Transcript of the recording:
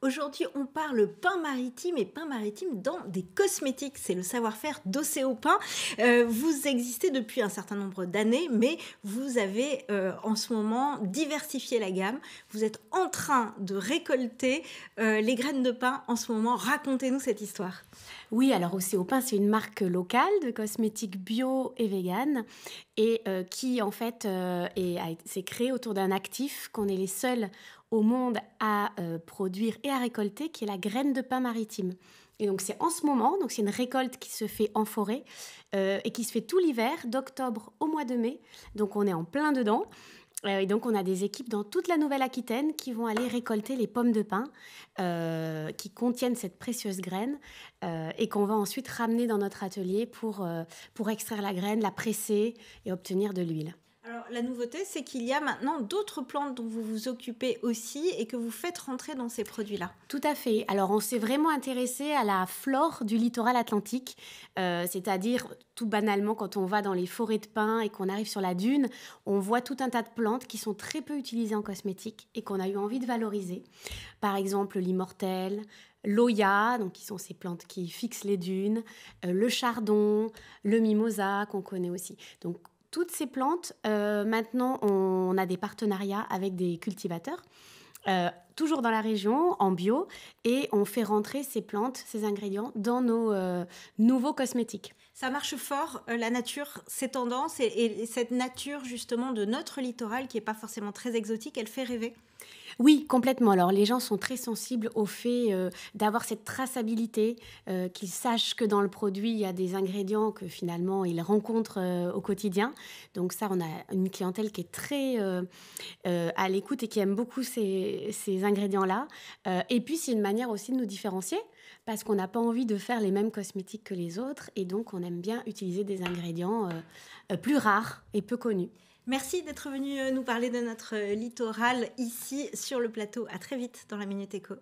Aujourd'hui, on parle pain maritime et pain maritime dans des cosmétiques. C'est le savoir-faire d'Océo Pain. Vous existez depuis un certain nombre d'années, mais vous avez en ce moment diversifié la gamme. Vous êtes en train de récolter les graines de pain en ce moment. Racontez-nous cette histoire. Oui, alors Océo Pain, c'est une marque locale de cosmétiques bio et vegan et qui en fait s'est créée autour d'un actif qu'on est les seuls au monde à produire et à récolter, qui est la graine de pain maritime. Et donc c'est en ce moment, donc c'est une récolte qui se fait en forêt et qui se fait tout l'hiver, d'octobre au mois de mai. Donc on est en plein dedans. Et donc, on a des équipes dans toute la Nouvelle-Aquitaine qui vont aller récolter les pommes de pin qui contiennent cette précieuse graine et qu'on va ensuite ramener dans notre atelier pour extraire la graine, la presser et obtenir de l'huile. Alors, la nouveauté, c'est qu'il y a maintenant d'autres plantes dont vous vous occupez aussi et que vous faites rentrer dans ces produits-là. Tout à fait. Alors, on s'est vraiment intéressé à la flore du littoral atlantique, c'est-à-dire tout banalement quand on va dans les forêts de pins et qu'on arrive sur la dune, on voit tout un tas de plantes qui sont très peu utilisées en cosmétique et qu'on a eu envie de valoriser. Par exemple, l'immortelle, l'oya, donc qui sont ces plantes qui fixent les dunes, le chardon, le mimosa qu'on connaît aussi. Donc toutes ces plantes, maintenant, on a des partenariats avec des cultivateurs toujours dans la région, en bio, et on fait rentrer ces plantes, ces ingrédients dans nos nouveaux cosmétiques. Ça marche fort, la nature, ces tendances et cette nature justement de notre littoral qui n'est pas forcément très exotique, elle fait rêver. Oui, complètement. Alors, les gens sont très sensibles au fait d'avoir cette traçabilité, qu'ils sachent que dans le produit, il y a des ingrédients que finalement, ils rencontrent au quotidien. Donc ça, on a une clientèle qui est très à l'écoute et qui aime beaucoup ces ingrédients-là. Et puis, c'est une manière aussi de nous différencier parce qu'on n'a pas envie de faire les mêmes cosmétiques que les autres. Et donc, on aime bien utiliser des ingrédients plus rares et peu connus. Merci d'être venu nous parler de notre littoral ici sur le plateau. À très vite dans la Minute Éco.